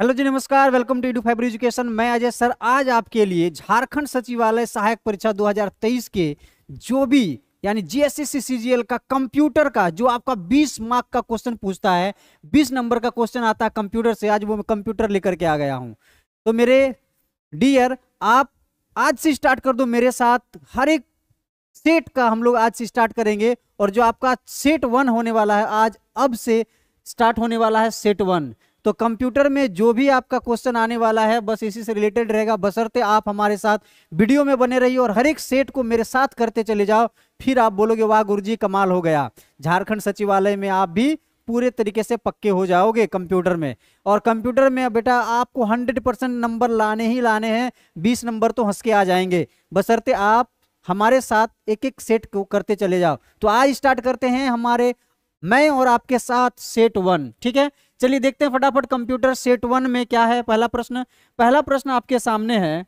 Hello जी, नमस्कार। Welcome to edu5 education. मैं अजय सर आज आपके लिए झारखंड सचिवालय सहायक परीक्षा 2023 के जो भी यानी जीएसएससी सीजीएल का कंप्यूटर का जो आपका 20 मार्क का क्वेश्चन पूछता है, 20 नंबर का क्वेश्चन आता है कंप्यूटर से, आज वो मैं कंप्यूटर लेकर के आ गया हूं। तो मेरे डियर, आप आज से स्टार्ट कर दो मेरे साथ। हर एक सेट का हम लोग आज से स्टार्ट करेंगे और जो आपका सेट 1 होने वाला है आज अब से स्टार्ट होने वाला है सेट 1। तो कंप्यूटर में जो भी आपका क्वेश्चन आने वाला है बस इसी से रिलेटेड रहेगा, बशर्ते आप हमारे साथ वीडियो में बने रहिए और हर एक सेट को मेरे साथ करते चले जाओ। फिर आप बोलोगे वाह गुरुजी कमाल हो गया, झारखंड सचिवालय में आप भी पूरे तरीके से पक्के हो जाओगे कंप्यूटर में। और कंप्यूटर में बेटा आपको 100% नंबर लाने ही लाने हैं, 20 नंबर तो हंस के आ जाएंगे, बशर्ते आप हमारे साथ एक एक सेट को करते चले जाओ। तो आज स्टार्ट करते हैं हमारे मैं और आपके साथ सेट 1। ठीक है, चलिए देखते हैं फटाफट कंप्यूटर सेट 1 में क्या है। पहला प्रश्न आपके सामने है।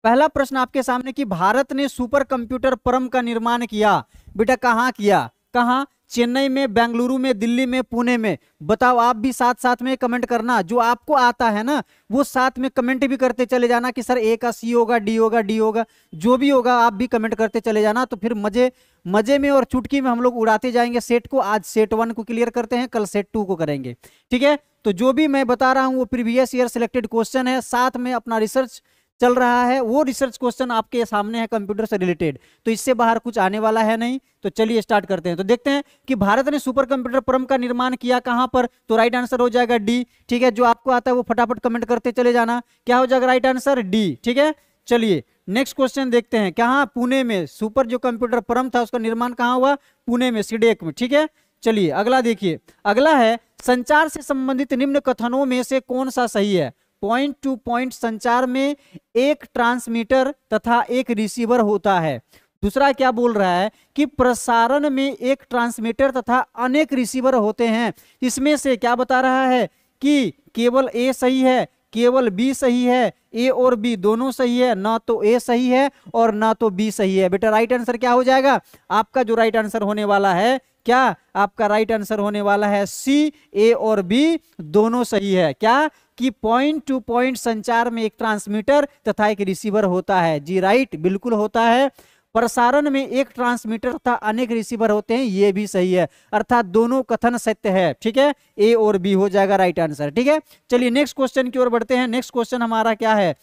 पहला प्रश्न आपके सामने कि भारत ने सुपर कंप्यूटर परम का निर्माण किया। बेटा कहाँ किया? कहाँ? चेन्नई में, बेंगलुरु में, दिल्ली में, पुणे में। बताओ, आप भी साथ साथ में कमेंट करना, जो आपको आता है ना वो साथ में कमेंट भी करते चले जाना कि सर ए का सी होगा, डी होगा, डी होगा, जो भी होगा आप भी कमेंट करते चले जाना। तो फिर मजे मजे में और चुटकी में हम लोग उड़ाते जाएंगे सेट को। आज सेट 1 को क्लियर करते हैं, कल सेट 2 को करेंगे। ठीक है, तो जो भी मैं बता रहा हूं वो प्रीवियस ईयर सिलेक्टेड क्वेश्चन है, साथ में अपना रिसर्च चल रहा है, वो रिसर्च क्वेश्चन आपके सामने है कंप्यूटर से रिलेटेड, तो इससे बाहर कुछ आने वाला है नहीं। तो चलिए स्टार्ट करते हैं। तो देखते हैं कि भारत ने सुपर कंप्यूटर परम का निर्माण किया कहां पर। तो राइट आंसर हो जाएगा डी। ठीक है, जो आपको आता है वो फटाफट कमेंट करते चले जाना। क्या हो जाएगा राइट आंसर? डी। ठीक है, चलिए नेक्स्ट क्वेश्चन देखते हैं। कहां? पुणे में। सुपर जो कंप्यूटर परम था उसका निर्माण कहां हुआ? पुणे में, सीडेक में। ठीक है, चलिए अगला देखिए। अगला है संचार से संबंधित निम्न कथनों में से कौन सा सही है। पॉइंट टू पॉइंट संचार में एक ट्रांसमीटर तथा एक रिसीवर होता है। दूसरा क्या बोल रहा है कि प्रसारण में एक ट्रांसमीटर तथा अनेक रिसीवर होते हैं। इसमें से क्या बता रहा है कि केवल ए सही है, केवल बी सही है, ए और बी दोनों सही है, ना तो ए सही है और ना तो बी सही है। बेटा राइट आंसर क्या हो जाएगा आपका? जो राइट आंसर होने वाला है, क्या आपका राइट आंसर होने वाला है सी, ए और बी दोनों सही है। क्या कि पॉइंट टू पॉइंट संचार में एक ट्रांसमीटर तथा एक रिसीवर होता है। जी राइट, बिल्कुल होता है। प्रसारण में एक ट्रांसमीटर तथा अनेक रिसीवर होते हैं, ये भी सही है, अर्थात दोनों कथन सत्य है। ठीक है, ए और बी हो जाएगा राइट आंसर। ठीक है, चलिए नेक्स्ट क्वेश्चन की ओर बढ़ते हैं। नेक्स्ट क्वेश्चन हमारा क्या है?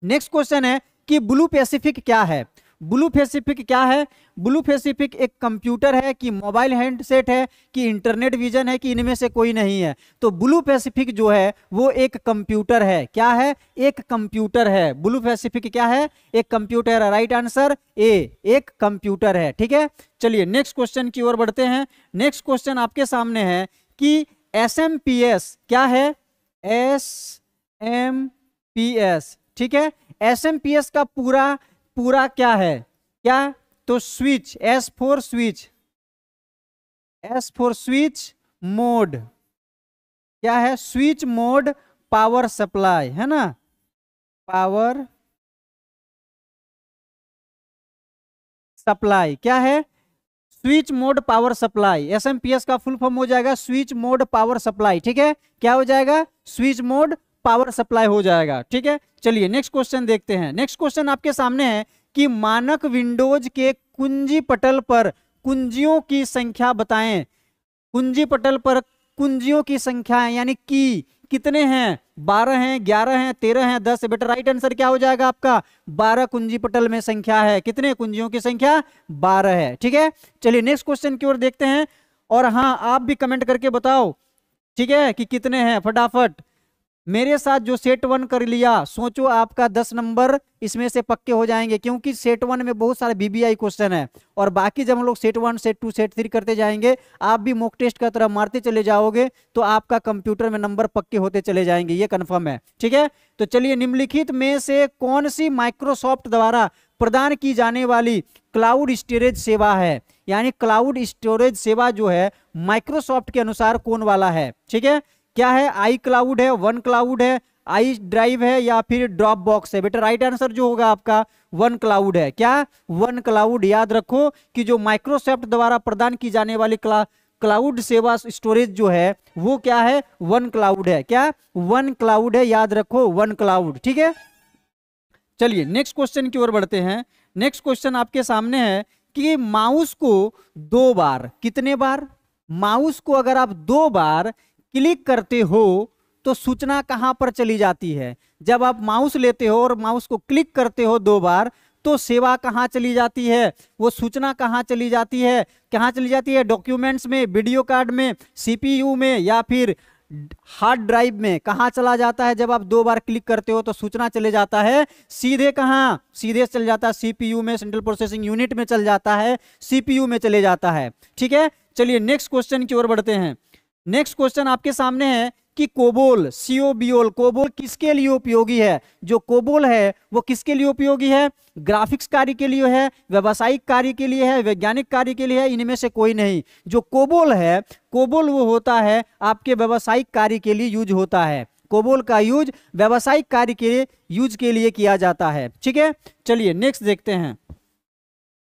नेक्स्ट क्वेश्चन है कि ब्लू पैसिफिक क्या है। ब्लू पैसिफिक क्या है? ब्लू पैसिफिक एक कंप्यूटर है कि मोबाइल हैंडसेट है कि इंटरनेट विजन है कि इनमें से कोई नहीं है। तो ब्लू पैसिफिक जो है वो एक कंप्यूटर है। क्या है? एक कंप्यूटर है। ब्लू पैसिफिक क्या है? एक कंप्यूटर है। राइट आंसर ए, एक कंप्यूटर है। ठीक है, चलिए नेक्स्ट क्वेश्चन की ओर बढ़ते हैं। नेक्स्ट क्वेश्चन आपके सामने है कि एसएमपीएस क्या है? एसएमपीएस। ठीक है, एसएमपीएस का पूरा क्या है? क्या? तो switch, S for switch, S for switch mode. क्या है? स्विच मोड पावर सप्लाई, है ना, पावर सप्लाई। क्या है? Switch mode power supply. SMPS का फुल फॉर्म हो जाएगा स्विच मोड पावर सप्लाई। ठीक है, क्या हो जाएगा? स्विच मोड पावर सप्लाई हो जाएगा। ठीक है, चलिए नेक्स्ट क्वेश्चन देखते हैं। नेक्स्ट क्वेश्चन आपके सामने है कि मानक विंडोज के कुंजी पटल पर कुंजियों की संख्या बताएं। कुंजी पटल पर कुंजियों की संख्या यानी कि कितने हैं? 12 हैं, 11 हैं, 13 हैं, 10 है। बेटा राइट आंसर क्या हो जाएगा आपका? 12 कुंजी पटल में संख्या है। कितने कुंजियों की संख्या? 12 है। ठीक है, चलिए नेक्स्ट क्वेश्चन की ओर देखते हैं। और हाँ, आप भी कमेंट करके बताओ, ठीक है, कि कितने हैं फटाफट। मेरे साथ जो सेट 1 कर लिया, सोचो आपका 10 नंबर इसमें से पक्के हो जाएंगे, क्योंकि सेट 1 में बहुत सारे बीबीआई क्वेश्चन है। और बाकी जब हम लोग सेट 1, सेट 2, सेट 3 करते जाएंगे, आप भी मॉक टेस्ट का तरह मारते चले जाओगे, तो आपका कंप्यूटर में नंबर पक्के होते चले जाएंगे, ये कंफर्म है। ठीक है, तो चलिए निम्नलिखित में से कौन सी माइक्रोसॉफ्ट द्वारा प्रदान की जाने वाली क्लाउड स्टोरेज सेवा है। यानी क्लाउड स्टोरेज सेवा जो है माइक्रोसॉफ्ट के अनुसार कौन वाला है। ठीक है, क्या है? आई क्लाउड है, वन क्लाउड है, आई ड्राइव है या फिर ड्रॉप बॉक्स है। बेटा राइट आंसर जो होगा आपका वन क्लाउड है। क्या? One cloud. याद रखो कि जो माइक्रोसॉफ्ट द्वारा प्रदान की जाने वाली क्लाउड सेवा स्टोरेज जो है वो क्या है, वन क्लाउड है। क्या, वन क्लाउड है, याद रखो, वन क्लाउड। ठीक है, चलिए नेक्स्ट क्वेश्चन की ओर बढ़ते हैं। नेक्स्ट क्वेश्चन आपके सामने है कि माउस को 2 बार, कितने बार, माउस को अगर आप 2 बार क्लिक करते हो तो सूचना कहां पर चली जाती है। जब आप माउस लेते हो और माउस को क्लिक करते हो 2 बार तो सेवा कहां चली जाती है, वो सूचना कहां चली जाती है, कहां चली जाती है, डॉक्यूमेंट्स में, वीडियो कार्ड में, सीपीयू में, या फिर हार्ड ड्राइव में, कहां चला जाता है। जब आप 2 बार क्लिक करते हो तो सूचना चले जाता है सीधे, कहां, सीधे चल जाता है सीपीयू में, सेंट्रल प्रोसेसिंग यूनिट में चल जाता है, सीपीयू में चले जाता है। ठीक है, चलिए नेक्स्ट क्वेश्चन की ओर बढ़ते हैं। नेक्स्ट क्वेश्चन आपके सामने है कि कोबोल, सीओबीओल, कोबोल किसके लिए उपयोगी है। जो कोबोल है वो किसके लिए उपयोगी है, ग्राफिक्स कार्य के लिए है, व्यावसायिक कार्य के लिए है, वैज्ञानिक कार्य के लिए है, इनमें से कोई नहीं। जो कोबोल है, कोबोल वो होता है आपके व्यावसायिक कार्य के लिए यूज होता है। कोबोल का यूज व्यावसायिक कार्य के यूज के लिए किया जाता है। ठीक है, चलिए नेक्स्ट देखते हैं।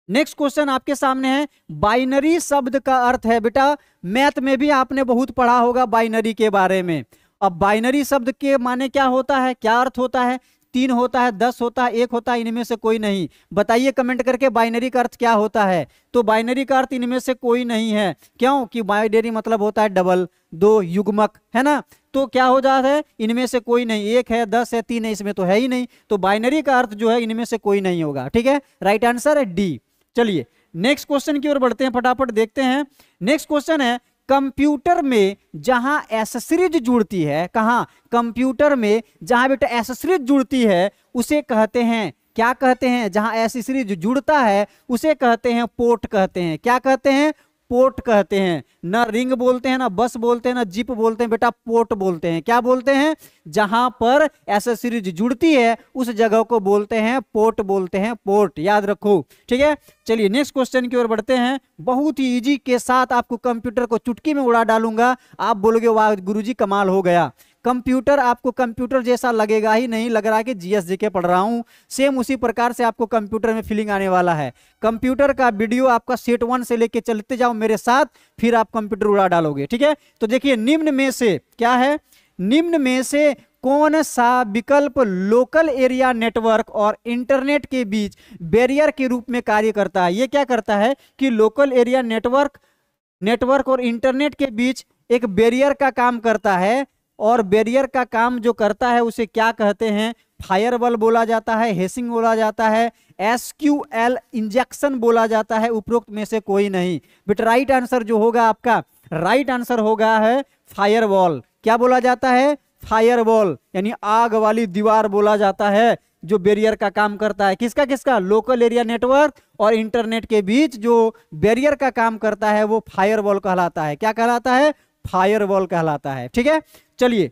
नेक्स्ट क्वेश्चन आपके सामने है, बाइनरी शब्द का अर्थ है। बेटा मैथ में भी आपने बहुत पढ़ा होगा बाइनरी के बारे में। अब बाइनरी शब्द के माने क्या होता है, क्या अर्थ होता है, 3 होता है, 10 होता है, 1 होता है, इनमें से कोई नहीं। बताइए कमेंट करके बाइनरी का अर्थ क्या होता है। तो बाइनरी का अर्थ इनमें से कोई नहीं है। क्यों कि बाइनरी मतलब होता है डबल, 2 युग्मक, है ना। तो क्या हो जाता है, इनमें से कोई नहीं, 1 है, 10 है, 3 है, इसमें तो है ही नहीं। तो बाइनरी का अर्थ जो है इनमें से कोई नहीं होगा। ठीक है, राइट आंसर है डी। चलिए नेक्स्ट क्वेश्चन की ओर बढ़ते हैं, फटाफट देखते हैं। नेक्स्ट क्वेश्चन है, कंप्यूटर में जहां एसेसरीज जुड़ती है, कहां, कंप्यूटर में जहां बेटा एसेसरीज जुड़ती है उसे कहते हैं, क्या कहते हैं, जहां एसेसरीज जुड़ता है उसे कहते हैं पोर्ट कहते हैं। क्या कहते हैं, पोर्ट कहते हैं। ना रिंग बोलते हैं, ना बस बोलते हैं, ना जिप बोलते हैं, बेटा पोर्ट बोलते हैं। क्या बोलते हैं, जहां पर एसेसरीज जुड़ती है उस जगह को बोलते हैं पोर्ट, बोलते हैं पोर्ट, याद रखो। ठीक है, चलिए नेक्स्ट क्वेश्चन की ओर बढ़ते हैं। बहुत ही इजी के साथ आपको कंप्यूटर को चुटकी में उड़ा डालूंगा। आप बोलोगे वाह गुरुजी कमाल हो गया। कंप्यूटर आपको कंप्यूटर जैसा लगेगा ही नहीं, लग रहा है कि जीएस के पढ़ रहा हूं। सेम उसी प्रकार से आपको कंप्यूटर में फीलिंग आने वाला है। कंप्यूटर का वीडियो आपका सेट 1 से लेके चलते जाओ मेरे साथ, फिर आप कंप्यूटर उड़ा डालोगे। ठीक है, तो देखिए निम्न में से क्या है, निम्न में से कौन सा विकल्प लोकल एरिया नेटवर्क और इंटरनेट के बीच बैरियर के रूप में कार्य करता है। ये क्या करता है कि लोकल एरिया नेटवर्क और इंटरनेट के बीच एक बैरियर का काम करता है। और बैरियर का काम जो करता है उसे क्या कहते हैं, फायरवॉल बोला जाता है, हेसिंग बोला जाता है, एसक्यूएल इंजेक्शन बोला जाता है। उपरोक्त में से कोई नहीं। बट राइट आंसर जो होगा आपका, राइट आंसर होगा है फायरवॉल। क्या बोला जाता है, फायरवॉल, यानी आग वाली दीवार बोला जाता है, जो बैरियर का काम करता है। किसका किसका, लोकल एरिया नेटवर्क और इंटरनेट के बीच जो बैरियर का काम करता है वो फायरवॉल कहलाता है। क्या कहलाता है, फायरवॉल कहलाता है। ठीक है, चलिए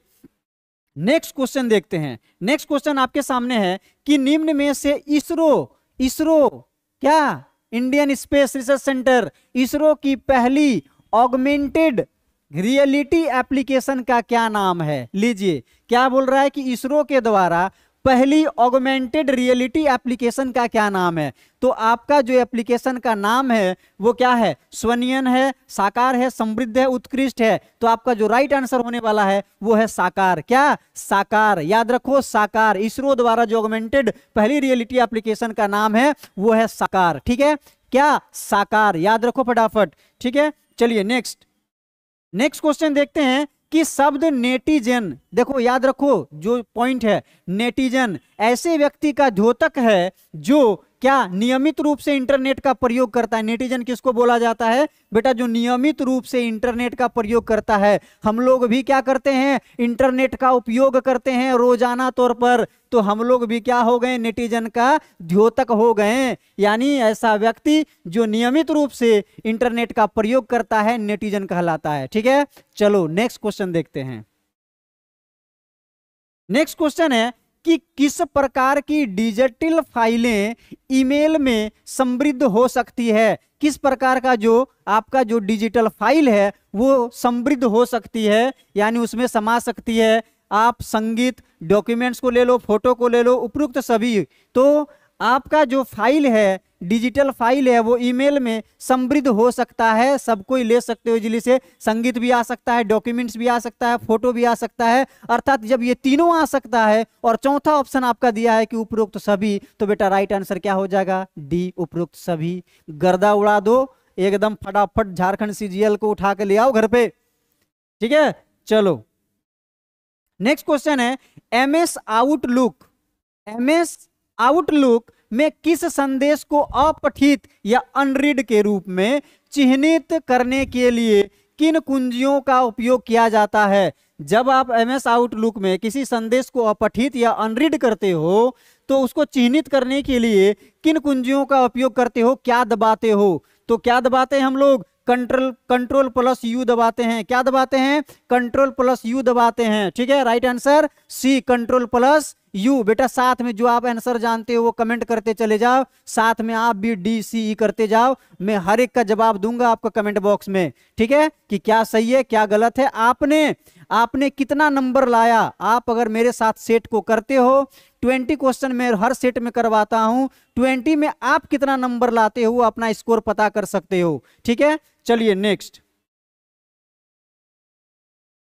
नेक्स्ट क्वेश्चन देखते हैं। नेक्स्ट क्वेश्चन आपके सामने है कि निम्न में से इसरो क्या, Indian space research centre, ISRO की पहली ऑगमेंटेड रियलिटी एप्लीकेशन का क्या नाम है। लीजिए क्या बोल रहा है कि इसरो के द्वारा पहली ऑगमेंटेड रियलिटी एप्लीकेशन का क्या नाम है। तो आपका जो एप्लीकेशन का नाम है वो क्या है, स्वनियन है, साकार है, समृद्ध है, उत्कृष्ट है। तो आपका जो राइट आंसर होने वाला है वो है साकार। क्या, साकार, याद रखो साकार। इसरो द्वारा जो ऑगमेंटेड पहली रियलिटी एप्लीकेशन का नाम है वो है साकार। ठीक है, क्या, साकार, याद रखो फटाफट। ठीक है, चलिए नेक्स्ट क्वेश्चन देखते हैं कि शब्द नेटिजन, देखो याद रखो जो पॉइंट है, नेटिजन ऐसे व्यक्ति का द्योतक है जो क्या नियमित रूप से इंटरनेट का प्रयोग करता है। नेटिजन किसको बोला जाता है बेटा, जो नियमित रूप से इंटरनेट का प्रयोग करता है। हम लोग भी क्या करते हैं, इंटरनेट का उपयोग करते हैं रोजाना तौर पर। तो हम लोग भी क्या हो गए, नेटिजन का द्योतक हो गए। यानी ऐसा व्यक्ति जो नियमित रूप से इंटरनेट का प्रयोग करता है नेटिजन कहलाता है। ठीक है, चलो नेक्स्ट क्वेश्चन देखते हैं। नेक्स्ट क्वेश्चन है कि किस प्रकार की डिजिटल फाइलें ईमेल में समृद्ध हो सकती है। किस प्रकार का जो आपका जो डिजिटल फाइल है वो समृद्ध हो सकती है, यानी उसमें समा सकती है। आप संगीत डॉक्यूमेंट्स को ले लो, फोटो को ले लो, उपरोक्त सभी। तो आपका जो फाइल है डिजिटल फाइल है वो ईमेल में समृद्ध हो सकता है, सब कोई ले सकते हो इजीली से। संगीत भी आ सकता है, डॉक्यूमेंट्स भी आ सकता है, फोटो भी आ सकता है। अर्थात जब ये तीनों आ सकता है और चौथा ऑप्शन आपका दिया है कि उपरोक्त सभी, तो बेटा राइट आंसर क्या हो जाएगा? डी, उपरोक्त सभी। गर्दा उड़ा दो एकदम, फटाफट झारखंड सीजीएल को उठा के ले आओ घर पे। ठीक है, चलो नेक्स्ट क्वेश्चन है, एमएस आउटलुक, एमएस आउटलुक में किस संदेश को अपठित या अनरीड के रूप में चिन्हित करने के लिए किन कुंजियों का उपयोग किया जाता है? जब आप एमएस आउटलुक में किसी संदेश को अपठित या अनरीड करते हो तो उसको चिन्हित करने के लिए किन कुंजियों का उपयोग करते हो, क्या दबाते हो? तो क्या दबाते हैं हम लोग? कंट्रोल प्लस यू दबाते हैं। क्या दबाते हैं? कंट्रोल प्लस यू दबाते हैं। ठीक है, right answer C, control plus U. बेटा साथ में जो आप आंसर जानते हो वो कमेंट करते चले जाओ, साथ में आप भी डी सी ई करते जाओ। मैं हर एक का जवाब दूंगा आपको कमेंट बॉक्स में। ठीक है, कि क्या सही है क्या गलत है, आपने कितना नंबर लाया। आप अगर मेरे साथ सेट को करते हो, 20 क्वेश्चन में हर सेट में करवाता हूं, 20 में आप कितना नंबर लाते हो अपना स्कोर पता कर सकते हो। ठीक है, चलिए नेक्स्ट,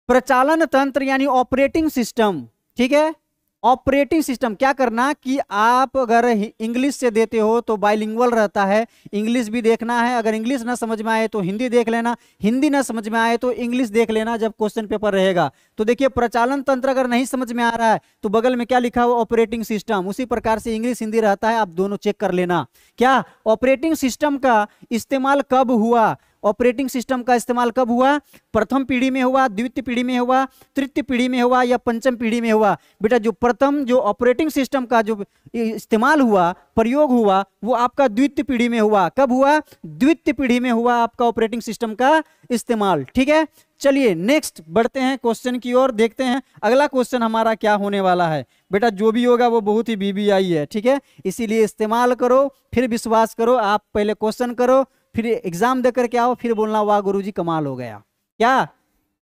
प्रचालन तंत्र यानी ऑपरेटिंग सिस्टम। ठीक है, ऑपरेटिंग सिस्टम क्या करना कि आप अगर इंग्लिश से देते हो तो बाइलिंगुअल रहता है, इंग्लिश भी देखना है। अगर इंग्लिश ना समझ में आए तो हिंदी देख लेना, हिंदी ना समझ में आए तो इंग्लिश देख लेना जब क्वेश्चन पेपर रहेगा। तो देखिए, प्रचालन तंत्र अगर नहीं समझ में आ रहा है तो बगल में क्या लिखा हुआ? Operating system. उसी प्रकार से इंग्लिश हिंदी रहता है, आप दोनों चेक कर लेना। क्या ऑपरेटिंग सिस्टम का इस्तेमाल कब हुआ? ऑपरेटिंग सिस्टम का इस्तेमाल कब हुआ? प्रथम पीढ़ी में हुआ, द्वितीय पीढ़ी में हुआ, तृतीय पीढ़ी में हुआ या पंचम पीढ़ी में हुआ? बेटा जो प्रथम जो ऑपरेटिंग सिस्टम का जो इस्तेमाल हुआ, प्रयोग हुआ, वो आपका द्वितीय पीढ़ी में हुआ। कब हुआ? द्वितीय पीढ़ी में हुआ आपका ऑपरेटिंग सिस्टम का इस्तेमाल। ठीक है, चलिए नेक्स्ट बढ़ते हैं क्वेश्चन की ओर, देखते हैं अगला क्वेश्चन हमारा क्या होने वाला है। बेटा जो भी होगा वो बहुत ही बीबीआई है। ठीक है, इसीलिए इस्तेमाल करो, फिर विश्वास करो। आप पहले क्वेश्चन करो, फिर एग्जाम देकर के आओ, फिर बोलना वाह गुरुजी कमाल हो गया। क्या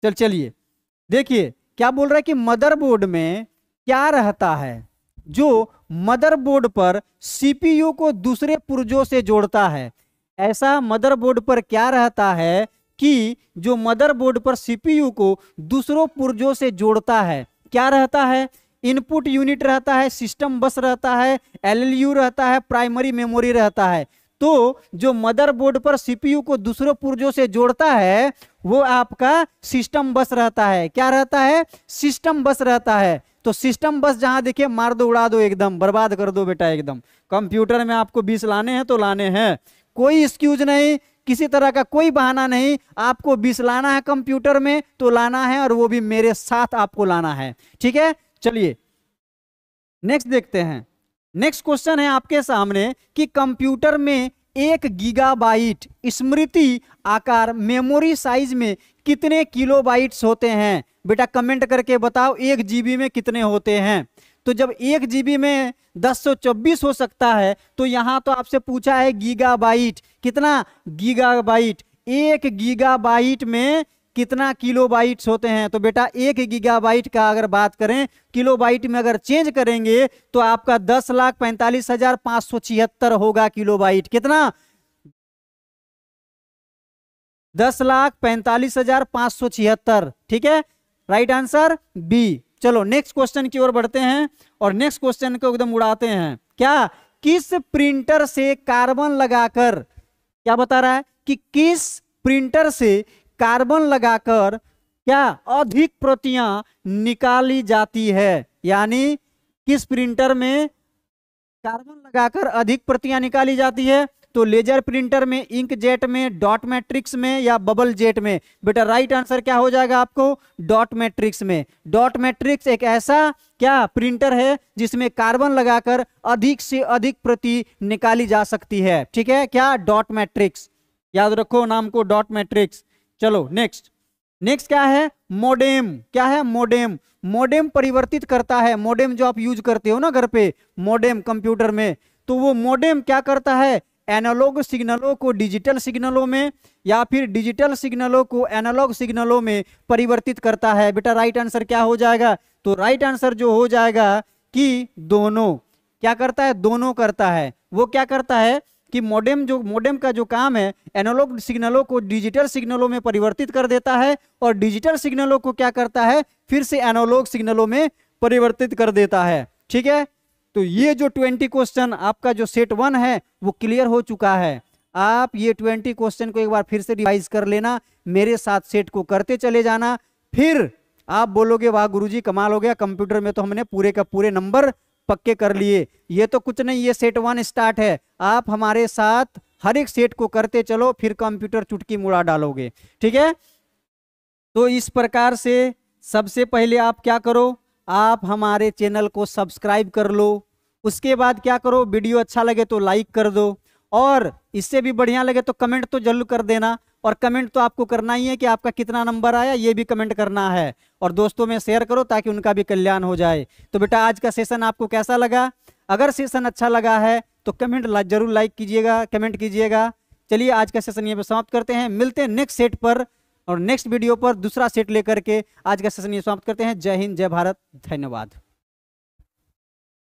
चलिए देखिए क्या बोल रहा है कि मदरबोर्ड में क्या रहता है जो मदरबोर्ड पर सीपीयू को दूसरे पुर्जों से जोड़ता है? ऐसा मदरबोर्ड पर क्या रहता है कि जो मदरबोर्ड पर सीपीयू को दूसरों पुर्जों से जोड़ता है? क्या रहता है? इनपुट यूनिट रहता है, सिस्टम बस रहता है, एलएलयू रहता है, प्राइमरी मेमोरी रहता है। तो जो मदरबोर्ड पर सीपीयू को दूसरों पुर्जों से जोड़ता है वो आपका सिस्टम बस रहता है। क्या रहता है? सिस्टम बस रहता है। तो सिस्टम बस जहां देखिए मार दो, उड़ा दो, एकदम बर्बाद कर दो बेटा एकदम। कंप्यूटर में आपको 20 लाने हैं तो लाने हैं, कोई एक्सक्यूज नहीं, किसी तरह का कोई बहाना नहीं। आपको 20 लाना है कंप्यूटर में तो लाना है, और वो भी मेरे साथ आपको लाना है। ठीक है, चलिए नेक्स्ट देखते हैं। नेक्स्ट क्वेश्चन है आपके सामने कि कंप्यूटर में 1 गीगाबाइट स्मृति आकार मेमोरी साइज में कितने किलोबाइट्स होते हैं? बेटा कमेंट करके बताओ 1 जीबी में कितने होते हैं। तो जब 1 जीबी में 1024 हो सकता है तो यहां तो आपसे पूछा है गीगाबाइट, कितना गीगाबाइट? 1 गीगाबाइट में कितना किलोबाइट्स होते हैं? तो बेटा 1 गीगाबाइट का अगर बात करें किलोबाइट में अगर चेंज करेंगे तो आपका 10,45,576 होगा किलोबाइट। कितना? 10,45,576। ठीक है, राइट आंसर बी। चलो नेक्स्ट क्वेश्चन की ओर बढ़ते हैं और नेक्स्ट क्वेश्चन को एकदम उड़ाते हैं। क्या किस प्रिंटर से कार्बन लगाकर, क्या बता रहा है कि किस प्रिंटर से कार्बन लगाकर क्या अधिक प्रतियां निकाली जाती है? यानी किस प्रिंटर में कार्बन लगाकर अधिक प्रतियां निकाली जाती है? तो लेजर प्रिंटर में, इंक जेट में, डॉट मैट्रिक्स में या बबल जेट में? बेटा राइट आंसर क्या हो जाएगा आपको? डॉट मैट्रिक्स में। डॉट मैट्रिक्स एक ऐसा क्या प्रिंटर है जिसमें कार्बन लगाकर अधिक से अधिक प्रति निकाली जा सकती है। ठीक है, क्या? Dot matrix. याद रखो नाम को, डॉट मैट्रिक्स। चलो नेक्स्ट क्या है? मोडेम। क्या है? मोडेम। मोडेम परिवर्तित करता है, मोडेम जो आप यूज करते हो ना घर पे, मोडेम कंप्यूटर में, तो वो मोडेम क्या करता है? एनालॉग सिग्नलों को डिजिटल सिग्नलों में या फिर डिजिटल सिग्नलों को एनालॉग सिग्नलों में परिवर्तित करता है। बेटा राइट आंसर क्या हो जाएगा? तो राइट आंसर जो हो जाएगा कि दोनों। क्या करता है? दोनों करता है। वो क्या करता है? कि मॉडेम का जो काम है, एनालॉग सिग्नलों को डिजिटल सिग्नलों में परिवर्तित कर देता है और डिजिटल सिग्नलों को क्या करता है, फिर से एनालॉग सिग्नलों में परिवर्तित कर देता है। ठीक है, तो ये जो 20 क्वेश्चन आपका जो सेट 1 है वो क्लियर हो चुका है। आप ये 20 क्वेश्चन को एक बार फिर से रिवाइज कर लेना, मेरे साथ सेट को करते चले जाना, फिर आप बोलोगे वाह गुरुजी कमाल हो गया, कंप्यूटर में तो हमने पूरे का पूरे नंबर पक्के कर लिए। ये तो कुछ नहीं, ये सेट 1 स्टार्ट है। आप हमारे साथ हर एक सेट को करते चलो, फिर कंप्यूटर चुटकी मुड़ा डालोगे। ठीक है, तो इस प्रकार से सबसे पहले आप क्या करो, आप हमारे चैनल को सब्सक्राइब कर लो। उसके बाद क्या करो, वीडियो अच्छा लगे तो लाइक कर दो, और इससे भी बढ़िया लगे तो कमेंट तो जरूर कर देना। और कमेंट तो आपको करना ही है कि आपका कितना नंबर आया, ये भी कमेंट करना है। और दोस्तों में शेयर करो ताकि उनका भी कल्याण हो जाए। तो बेटा आज का सेशन आपको कैसा लगा? अगर सेशन अच्छा लगा है तो कमेंट जरूर लाइक कीजिएगा, कमेंट कीजिएगा। चलिए आज का सेशन ये पे समाप्त करते हैं, मिलते हैं नेक्स्ट सेट पर और नेक्स्ट वीडियो पर दूसरा सेट लेकर के। आज का सेशन ये समाप्त करते हैं। जय हिंद, जय भारत, धन्यवाद।